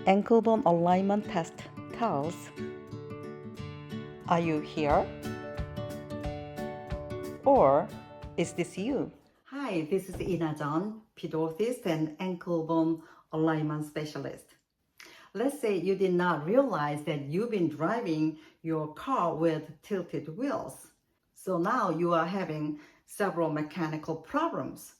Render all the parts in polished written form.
Anklebone Alignment Test Tells. Are you here? Or is this you? Hi, this is innaaa, pedorthist and anklebone alignment specialist. Let's say you did not realize that you've been driving your car with tilted wheels. So now you are having several mechanical problems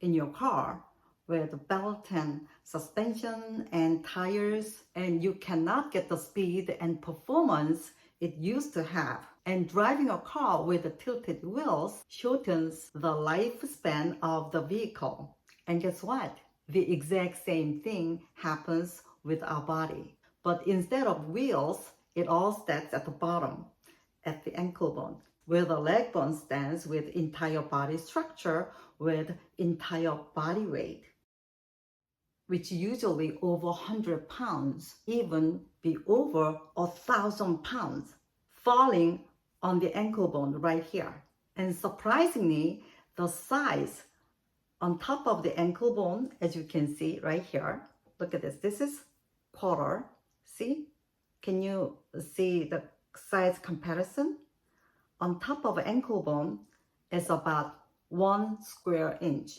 in your car with belt and suspension and tires, and you cannot get the speed and performance it used to have. And driving a car with the tilted wheels shortens the lifespan of the vehicle. And guess what? The exact same thing happens with our body. But instead of wheels, it all starts at the bottom, at the ankle bone, where the leg bone stands with entire body structure with entire body weight, which usually over 100 pounds, even be over 1,000 pounds, falling on the ankle bone right here. And surprisingly, the size on top of the ankle bone, as you can see right here, look at this. This is quarter. See? Can you see the size comparison? On top of ankle bone is about 1 square inch.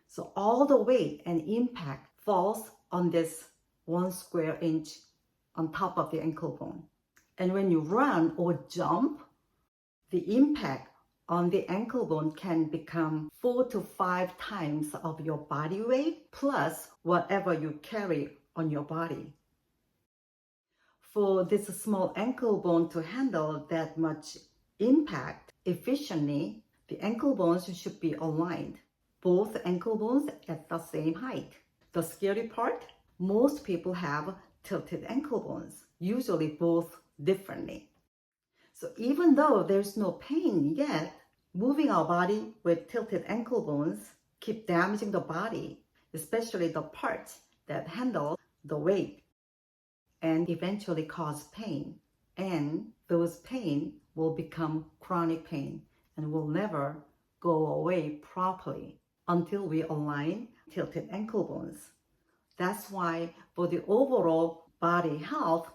So all the weight and impact falls on this 1 square inch on top of the ankle bone. And when you run or jump, the impact on the ankle bone can become 4 to 5 times of your body weight plus whatever you carry on your body. For this small ankle bone to handle that much impact efficiently, the ankle bones should be aligned. Both ankle bones at the same height. The scary part, most people have tilted ankle bones, usually both differently. So even though there's no pain yet, moving our body with tilted ankle bones keep damaging the body, especially the parts that handle the weight, and eventually cause pain. And those pain will become chronic pain and will never go away properly until we align tilted ankle bones. That's why for the overall body health,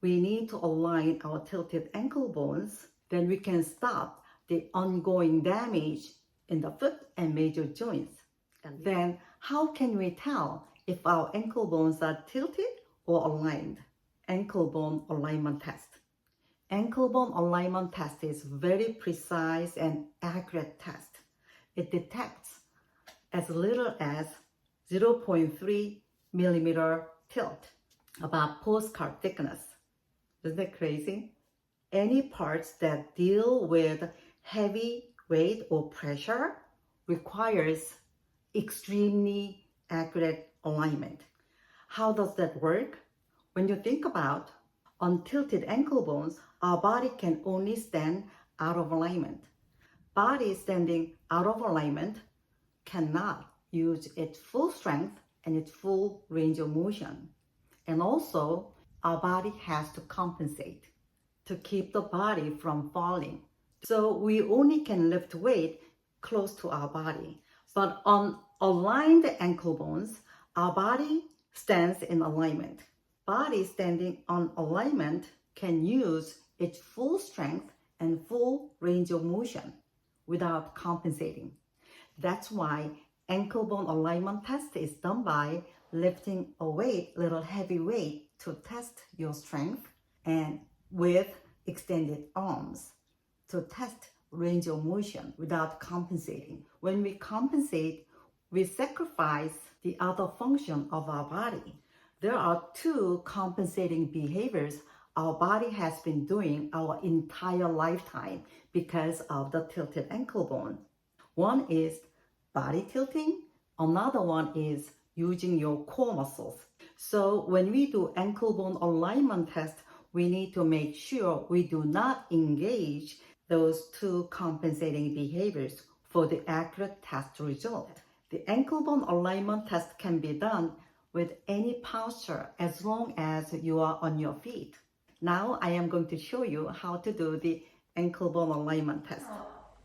we need to align our tilted ankle bones. Then we can stop the ongoing damage in the foot and major joints. And then how can we tell if our ankle bones are tilted or aligned? Ankle bone alignment test. Ankle bone alignment test is very precise and accurate test. It detects as little as 0.3 millimeter tilt, about postcard thickness. Isn't that crazy? Any parts that deal with heavy weight or pressure requires extremely accurate alignment. How does that work? When you think about on tilted ankle bones, our body can only stand out of alignment. Body standing out of alignment cannot use its full strength and its full range of motion. And also, our body has to compensate to keep the body from falling. So we only can lift weight close to our body. But on aligned ankle bones, our body stands in alignment. Body standing on alignment can use its full strength and full range of motion without compensating. That's why ankle bone alignment test is done by lifting a weight, little heavy weight, to test your strength, and with extended arms to test range of motion without compensating. When we compensate, we sacrifice the other function of our body. There are 2 compensating behaviors our body has been doing our entire lifetime because of the tilted ankle bone. One is body tilting, another one is using your core muscles. So when we do ankle bone alignment test, we need to make sure we do not engage those 2 compensating behaviors for the accurate test result. The ankle bone alignment test can be done with any posture as long as you are on your feet. Now I am going to show you how to do the ankle bone alignment test.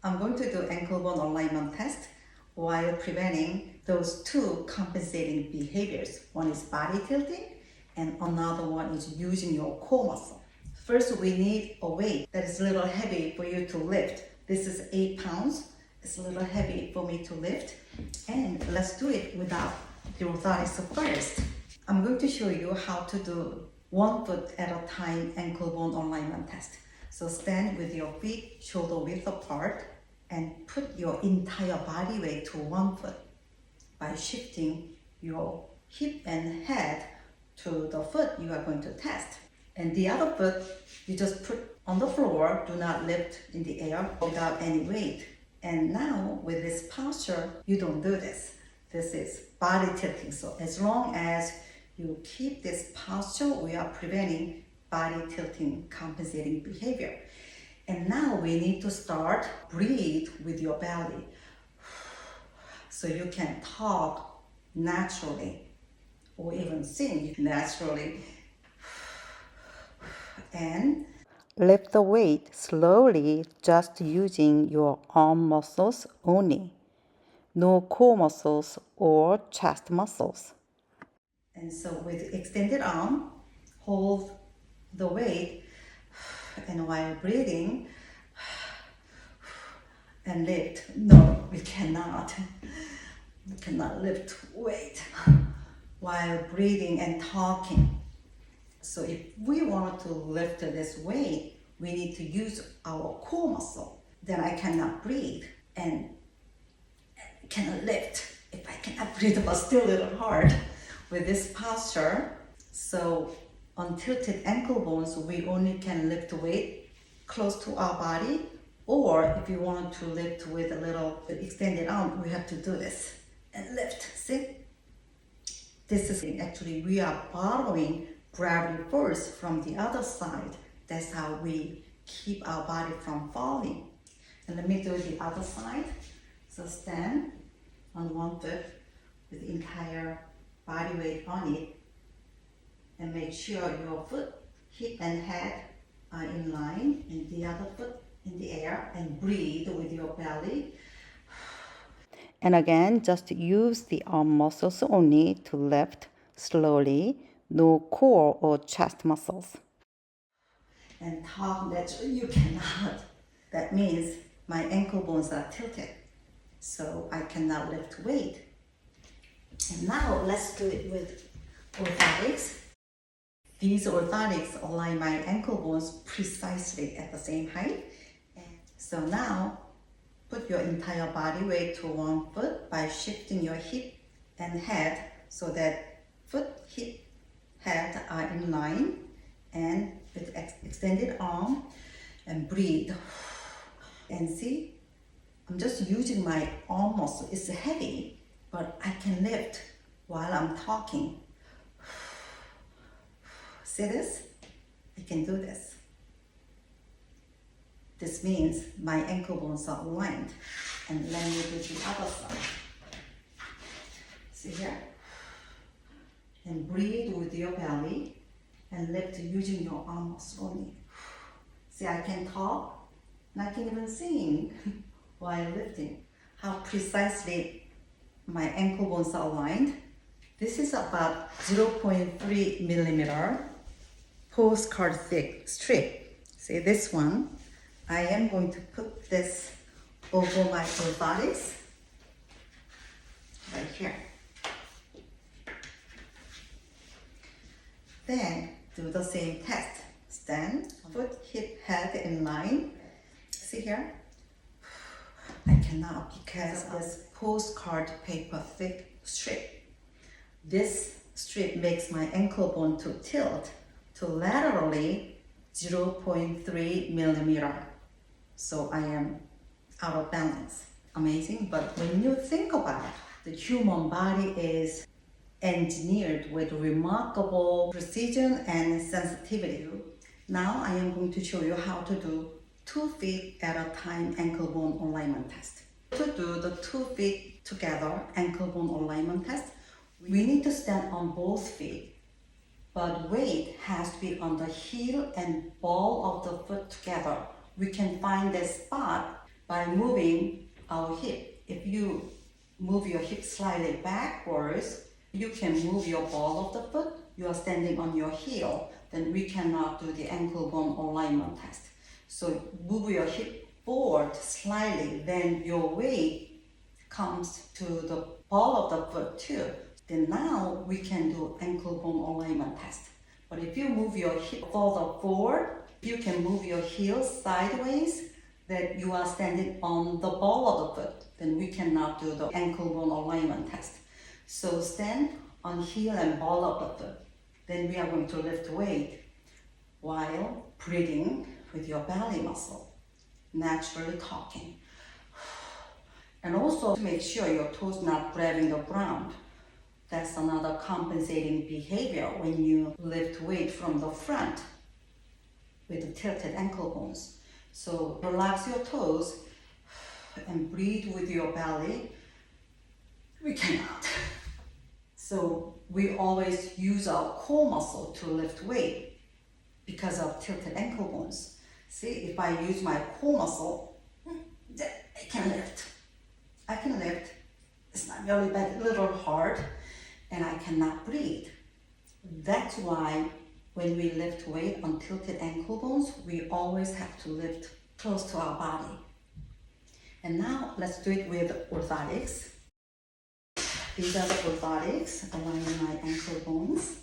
I'm going to do ankle bone alignment test while preventing those 2 compensating behaviors. One is body tilting and another one is using your core muscle. First, we need a weight that is a little heavy for you to lift. This is 8 pounds. It's a little heavy for me to lift. And let's do it without the orthotics first. I'm going to show you how to do 1 foot at a time ankle-bone alignment test. So stand with your feet shoulder width apart and put your entire body weight to 1 foot by shifting your hip and head to the foot you are going to test. And the other foot, you just put on the floor, do not lift in the air without any weight. And now with this posture, you don't do this. This is body tilting. So as long as you keep this posture, we are preventing body tilting, compensating behavior. And now we need to start breathe with your belly. So you can talk naturally or even sing naturally. And lift the weight slowly, just using your arm muscles only. No core muscles or chest muscles. And so with extended arm, hold the weight, and while breathing, and lift. No, we cannot. We cannot lift weight while breathing and talking. So if we want to lift this weight, we need to use our core muscle. Then I cannot breathe and cannot lift if I cannot breathe, but still a little hard with this posture. So on tilted ankle bones, we only can lift weight close to our body, or if you want to lift with a little extended arm, we have to do this and lift. See? This is actually, we are borrowing gravity force from the other side. That's how we keep our body from falling. And let me do the other side. So stand on 1 foot with the entire body weight on it, and make sure your foot, hip and head are in line, and the other foot in the air, and breathe with your belly. And again, just use the arm muscles only to lift slowly, no core or chest muscles. And talk naturally, you cannot. That means my ankle bones are tilted, so I cannot lift weight. And now let's do it with orthotics. These orthotics align my ankle bones precisely at the same height. And so now, put your entire body weight to 1 foot by shifting your hip and head so that foot, hip, head are in line, and with extended arm, and breathe. And see, I'm just using my arm muscle. It's heavy, but I can lift while I'm talking. See this? I can do this. This means my ankle bones are aligned. And let me do the other side. See here? And breathe with your belly and lift using your arm muscle only. See, I can talk and I can even sing while lifting. How precisely my ankle bones are aligned. This is about 0.3 millimeter postcard thick strip. See this one? I am going to put this over my orthotics right here. Then do the same test. Stand, foot, hip, head in line. See here? I cannot because of this postcard paper thick strip. This strip makes my ankle bone to tilt to laterally 0.3 millimeter. So I am out of balance. Amazing, but when you think about it, the human body is engineered with remarkable precision and sensitivity. Now I am going to show you how to do 2 feet at a time ankle bone alignment test. To do the 2 feet together ankle bone alignment test, we need to stand on both feet, but weight has to be on the heel and ball of the foot together. We can find this spot by moving our hip. If you move your hip slightly backwards, you can move your ball of the foot you are standing on your heel, then we cannot do the ankle bone alignment test. So move your hip forward slightly, then your weight comes to the ball of the foot too. Then now we can do ankle bone alignment test. But if you move your hip further forward, you can move your heel sideways, that you are standing on the ball of the foot, then we cannot do the ankle bone alignment test. So stand on heel and ball of the foot. Then we are going to lift weight while breathing with your belly muscle, naturally talking. And also make sure your toes not grabbing the ground. That's another compensating behavior when you lift weight from the front with the tilted ankle bones. So relax your toes and breathe with your belly. We cannot. So we always use our core muscle to lift weight because of tilted ankle bones. See, if I use my core muscle, I can lift. I can lift. It's not really bad, a little hard, and I cannot breathe. That's why when we lift weight on tilted ankle bones, we always have to lift close to our body. And now let's do it with orthotics. These are the orthotics aligning my ankle bones.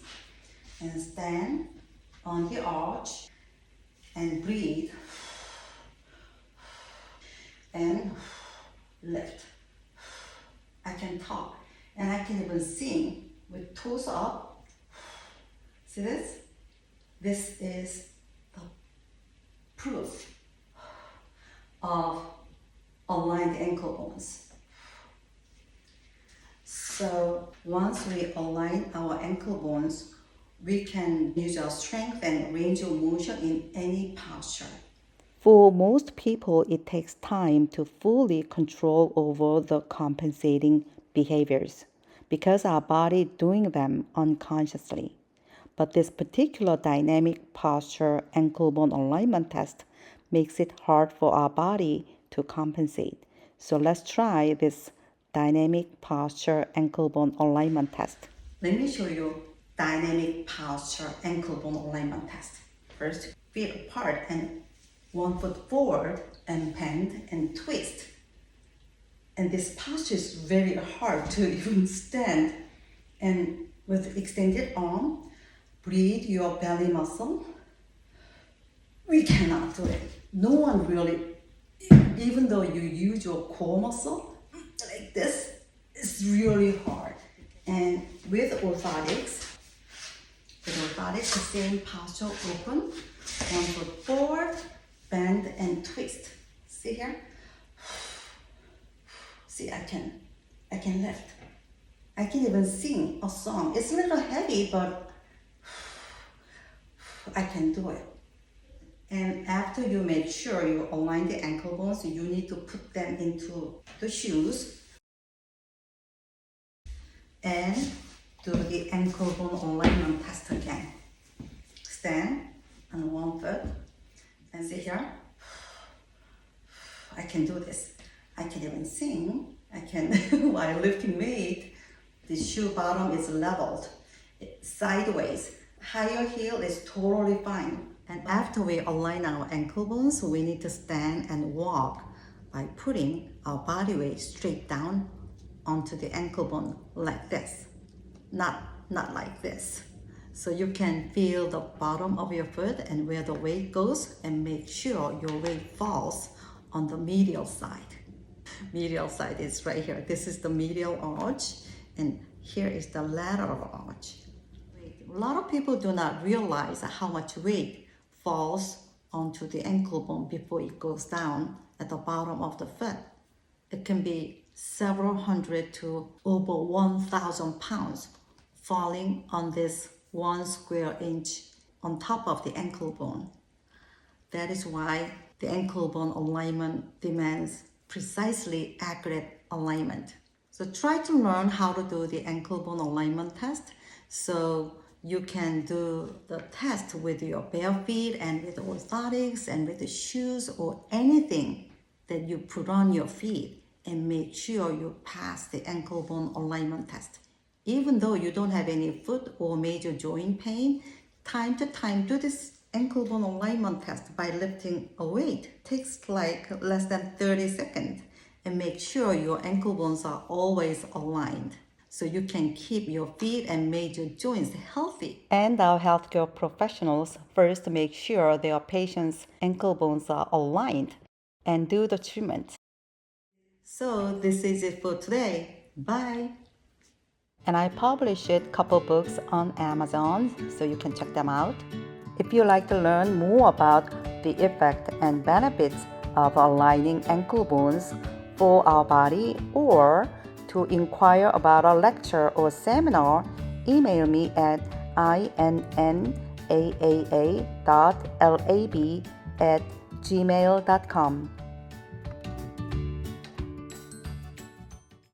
And stand on the arch and breathe. And lift. I can talk and I can even sing with toes up. See this? This is the proof of aligned ankle bones. So once we align our ankle bones, we can use our strength and range of motion in any posture. For most people, it takes time to fully control over the compensating behaviors because our body is doing them unconsciously. But this particular dynamic posture ankle bone alignment test makes it hard for our body to compensate. So let's try this dynamic posture ankle bone alignment test. Let me show you dynamic posture ankle bone alignment test. First, feet apart and 1 foot forward and bend and twist. And this posture is very hard to even stand. And with extended arm, breathe your belly muscle. We cannot do it. No one really, even though you use your core muscle like this, it's really hard. And with orthotics, the same posture, open, 1 foot forward, bend and twist. See here? See, I can lift. I can even sing a song. It's a little heavy, but I can do it. And after you make sure you align the ankle bones, you need to put them into the shoes and do the ankle bone alignment test again. Stand on 1 foot and see here. I can do this. I can even sing. I can, while lifting weight, the shoe bottom is leveled sideways. Higher heel is totally fine. And after we align our ankle bones, we need to stand and walk by putting our body weight straight down onto the ankle bone like this, not like this. So you can feel the bottom of your foot and where the weight goes, and make sure your weight falls on the medial side. Medial side is right here. This is the medial arch, and here is the lateral arch. A lot of people do not realize how much weight falls onto the ankle bone before it goes down at the bottom of the foot. It can be several hundred to over 1,000 pounds falling on this 1 square inch on top of the ankle bone. That is why the ankle bone alignment demands precisely accurate alignment. So try to learn how to do the ankle bone alignment test so you can do the test with your bare feet and with orthotics and with the shoes or anything that you put on your feet, and make sure you pass the ankle bone alignment test Even though you don't have any foot or major joint pain, time to time do this anklebone alignment test by lifting a weight. Takes like less than 30 seconds, and make sure your ankle bones are always aligned so you can keep your feet and major joints healthy. And our healthcare professionals first make sure their patients' ankle bones are aligned and do the treatment. So this is it for today. Bye. And I published a couple books on Amazon, so you can check them out. If you like to learn more about the effect and benefits of aligning ankle bones for our body, or to inquire about a lecture or seminar, email me at innaaa.lab@gmail.com.